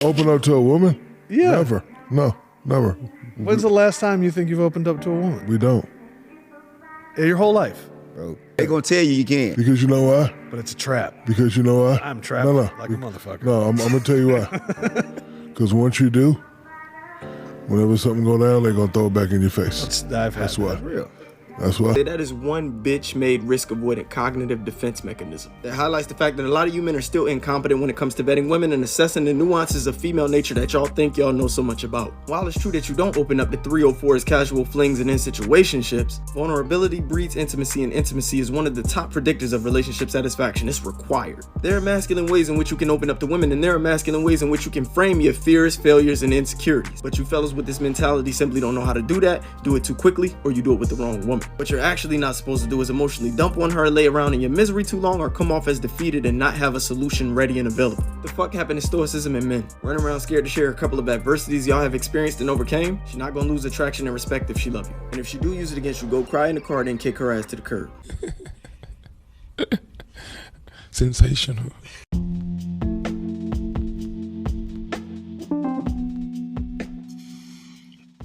Open up to a woman? Yeah. Never. No, never. When's the last time you think you've opened up to a woman? We don't. Your whole life. Bro, they gonna tell you can't. Because you know why? But it's a trap. Because you know why? I'm trapped like a motherfucker. No, I'm going to tell you why. Because once you do, whenever something go down, they're going to throw it back in your face. That's why. That's real. That's why. That is one bitch-made risk-avoidant cognitive defense mechanism that highlights the fact that a lot of you men are still incompetent when it comes to vetting women and assessing the nuances of female nature that y'all think y'all know so much about. While it's true that you don't open up to 304's casual flings and in situationships, vulnerability breeds intimacy, and intimacy is one of the top predictors of relationship satisfaction. It's required. There are masculine ways in which you can open up to women, and there are masculine ways in which you can frame your fears, failures, and insecurities. But you fellas with this mentality simply don't know how to do that, do it too quickly, or you do it with the wrong woman. What you're actually not supposed to do is emotionally dump on her, lay around in your misery too long, or come off as defeated and not have a solution ready and available. The fuck happened to stoicism in men? Running around scared to share a couple of adversities y'all have experienced and overcame? She's not gonna lose attraction and respect if she love you. And if she do use it against you, go cry in the car, then kick her ass to the curb. Sensational.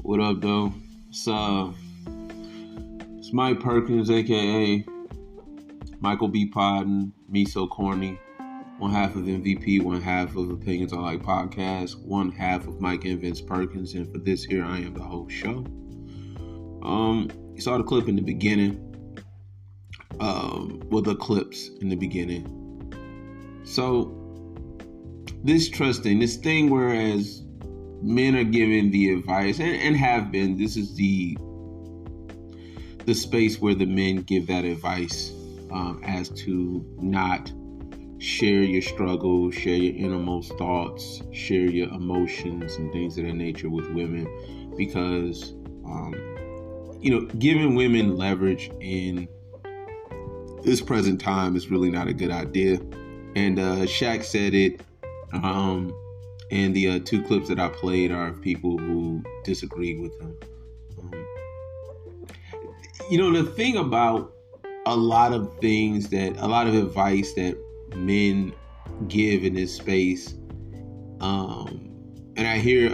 What up, though? It's Mike Perkins, aka Michael B. Podden, Me So Corny, one half of MVP, one half of Opinions I Like Podcast, one half of Mike and Vince Perkins, and for this here, I am the whole show. You saw the clip in the beginning, the clips in the beginning. So, this trusting, this thing whereas men are giving the advice, and have been, this is the space where the men give that advice as to not share your struggles, share your innermost thoughts, share your emotions and things of that nature with women, because giving women leverage in this present time is really not a good idea. And Shaq said it, and the two clips that I played are of people who disagree with him. The thing about a lot of advice that men give in this space, and I hear,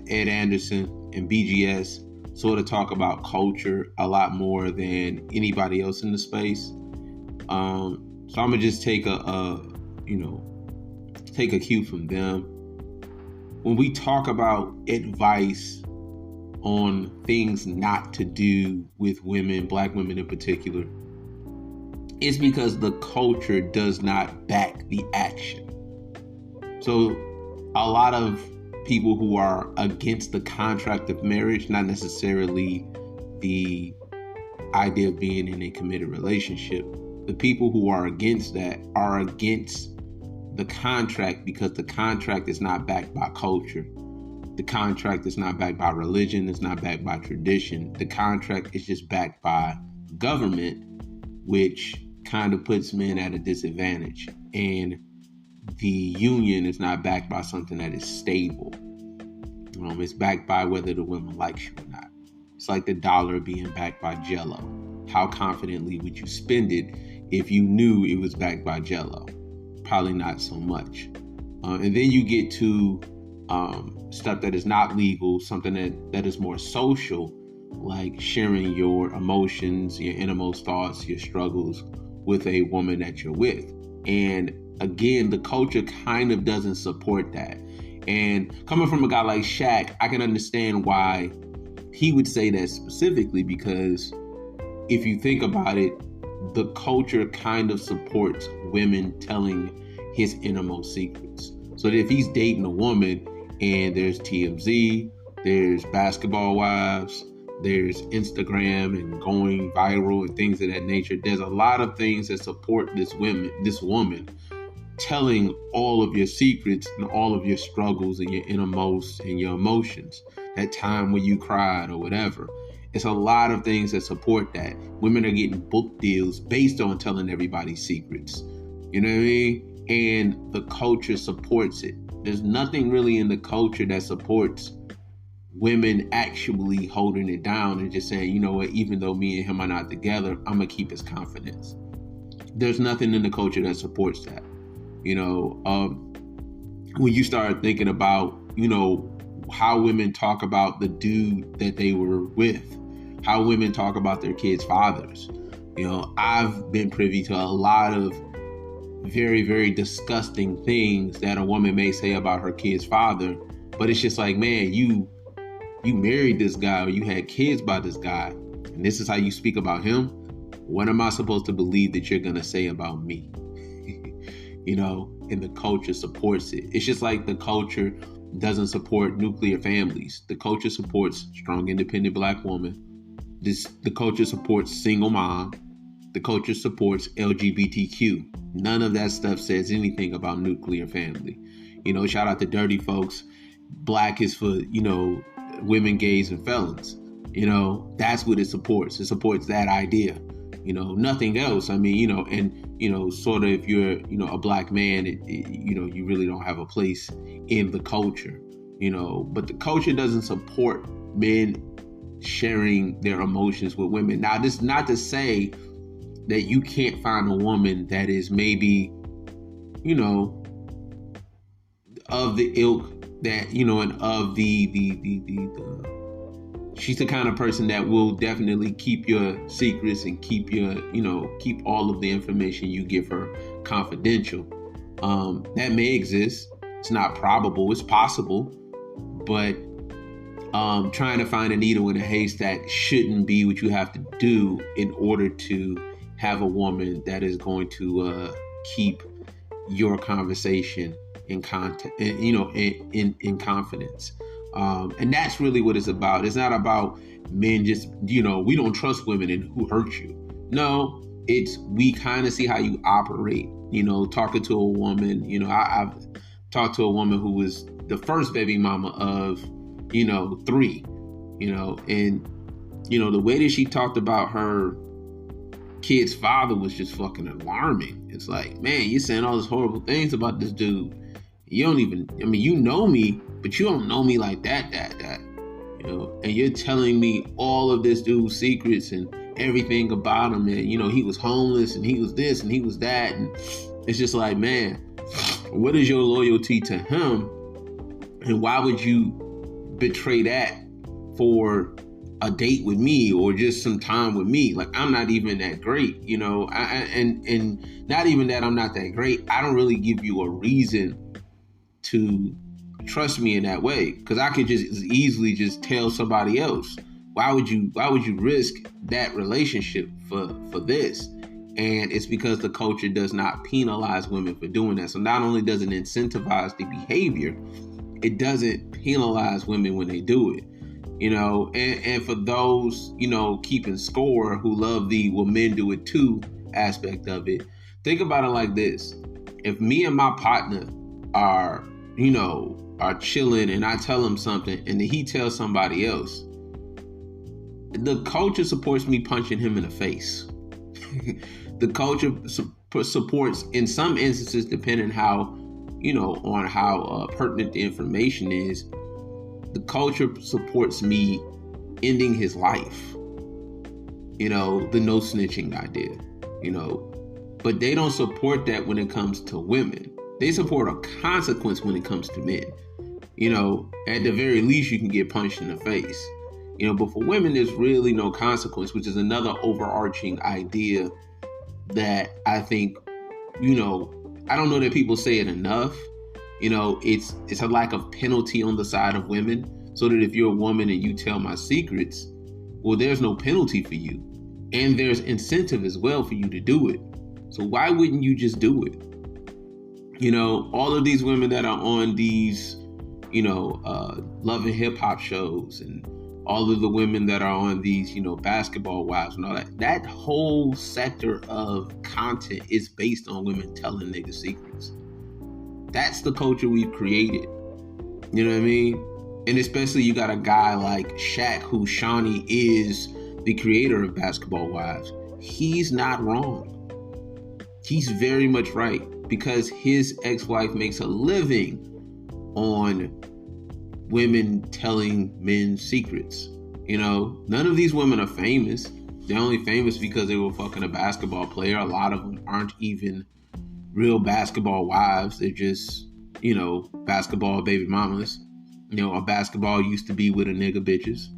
Ed Anderson and BGS sort of talk about culture a lot more than anybody else in the space. So I'm gonna just take a cue from them. When we talk about advice on things not to do with women, black women in particular, it's because the culture does not back the action. So a lot of people who are against the contract of marriage, not necessarily the idea of being in a committed relationship, the people who are against that are against the contract because the contract is not backed by culture. The contract is not backed by religion. It's not backed by tradition. The contract is just backed by government, which kind of puts men at a disadvantage. And the union is not backed by something that is stable. It's backed by whether the woman likes you or not. It's like the dollar being backed by Jell-O. How confidently would you spend it if you knew it was backed by Jell-O? Probably not so much. And then you get to stuff that is not legal, something that is more social, like sharing your emotions, your innermost thoughts, your struggles with a woman that you're with. And again, the culture kind of doesn't support that. And coming from a guy like Shaq, I can understand why he would say that specifically, because if you think about it, the culture kind of supports women telling his innermost secrets. So that if he's dating a woman and there's TMZ, there's Basketball Wives, there's Instagram and going viral and things of that nature, there's a lot of things that support this woman telling all of your secrets and all of your struggles and your innermost and your emotions, that time when you cried or whatever. It's a lot of things that support that. Women are getting book deals based on telling everybody's secrets. You know what I mean? And the culture supports it. There's nothing really in the culture that supports women actually holding it down and just saying, you know what, even though me and him are not together, I'm going to keep his confidence. There's nothing in the culture that supports that. when you start thinking about, how women talk about the dude that they were with, how women talk about their kids' fathers. I've been privy to a lot of very, very disgusting things that a woman may say about her kid's father, but it's just like, man, you married this guy or you had kids by this guy, and this is how you speak about him. What am I supposed to believe that you're going to say about me? And the culture supports it. It's just like the culture doesn't support nuclear families. The culture supports strong, independent Black woman. The culture supports single mom. The culture supports LGBTQ. None of that stuff says anything about nuclear family. Shout out to Dirty Folks. Black is for, women, gays, and felons. That's what it supports. It supports that idea. Nothing else. I mean, sort of if you're, a Black man, you really don't have a place in the culture, but the culture doesn't support men sharing their emotions with women. Now, this is not to say that you can't find a woman that is maybe, of the ilk that, and of the she's the kind of person that will definitely keep your secrets and keep your, keep all of the information you give her confidential. That may exist. It's not probable. It's possible. But trying to find a needle in a haystack shouldn't be what you have to do in order to have a woman that is going to keep your conversation in content, in confidence. And that's really what it's about. It's not about men just, we don't trust women and who hurt you. No, it's we kind of see how you operate, talking to a woman. I've talked to a woman who was the first baby mama of, 3, and, the way that she talked about her kid's father was just fucking alarming. It's like, man, you're saying all these horrible things about this dude. You don't even, you know me, but you don't know me like that, and you're telling me all of this dude's secrets and everything about him, and, he was homeless and he was this and he was that. And it's just like, man, what is your loyalty to him? And why would you betray that for a date with me or just some time with me? Like, I'm not even that great, and not even that I'm not that great. I don't really give you a reason to trust me in that way, because I could just easily just tell somebody else. Why would you risk that relationship for this? And it's because the culture does not penalize women for doing that. So not only does it incentivize the behavior, it doesn't penalize women when they do it. And for those, keeping score who love the "well, men do it too" aspect of it, think about it like this. If me and my partner are chilling and I tell him something and then he tells somebody else, the culture supports me punching him in the face. The culture supports, in some instances, depending on how pertinent the information is, the culture supports me ending his life. The no snitching idea, but they don't support that when it comes to women. They support a consequence when it comes to men. At the very least, you can get punched in the face. But for women, there's really no consequence, which is another overarching idea that I think, I don't know that people say it enough. It's a lack of penalty on the side of women, so that if you're a woman and you tell my secrets, well, there's no penalty for you. And there's incentive as well for you to do it. So why wouldn't you just do it? All of these women that are on these, Love and Hip Hop shows, and all of the women that are on these, Basketball Wives and all that whole sector of content is based on women telling niggas secrets. That's the culture we've created. You know what I mean? And especially you got a guy like Shaq, who Shawnee is the creator of Basketball Wives. He's not wrong. He's very much right, because his ex-wife makes a living on women telling men secrets. None of these women are famous. They're only famous because they were fucking a basketball player. A lot of them aren't even real basketball wives. They're just, basketball baby mamas. A basketball used to be with a nigga bitches,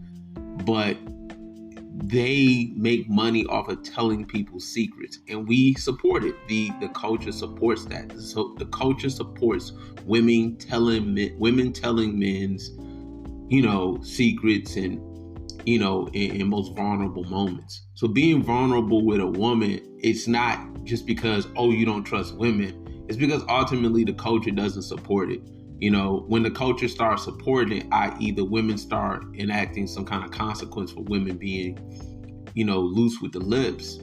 but they make money off of telling people secrets, and we support it. The culture supports that. So the culture supports women telling men's, secrets and, in most vulnerable moments. So being vulnerable with a woman, it's not just because, you don't trust women. It's because ultimately the culture doesn't support it. When the culture starts supporting it, i.e. the women start enacting some kind of consequence for women being, loose with the lips,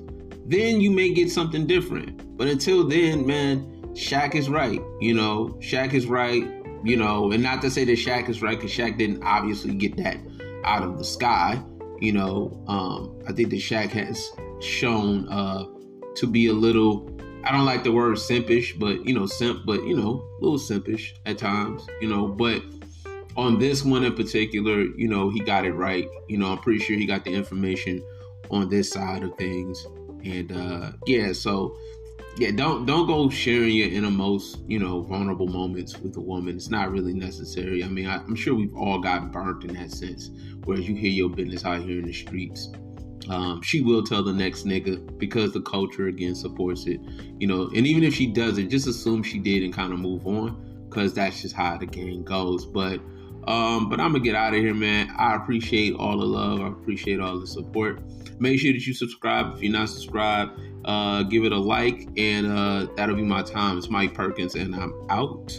then you may get something different. But until then, man, Shaq is right. Shaq is right, and not to say that Shaq is right, because Shaq didn't obviously get that out of the sky. I think that Shaq has shown to be a little, I don't like the word simpish, but, simp, but, a little simpish at times, but on this one in particular, he got it right. I'm pretty sure he got the information on this side of things. And, don't go sharing your innermost, vulnerable moments with a woman. It's not really necessary. I mean, I'm sure we've all gotten burnt in that sense, whereas you hear your business out here in the streets. She will tell the next nigga because the culture again supports it, and even if she doesn't, just assume she did and kind of move on, because that's just how the game goes. But I'm gonna get out of here, man. I appreciate all the love. I appreciate all the support. Make sure that you subscribe if you're not subscribed. Give it a like, and that'll be my time. It's Mike Perkins, and I'm out.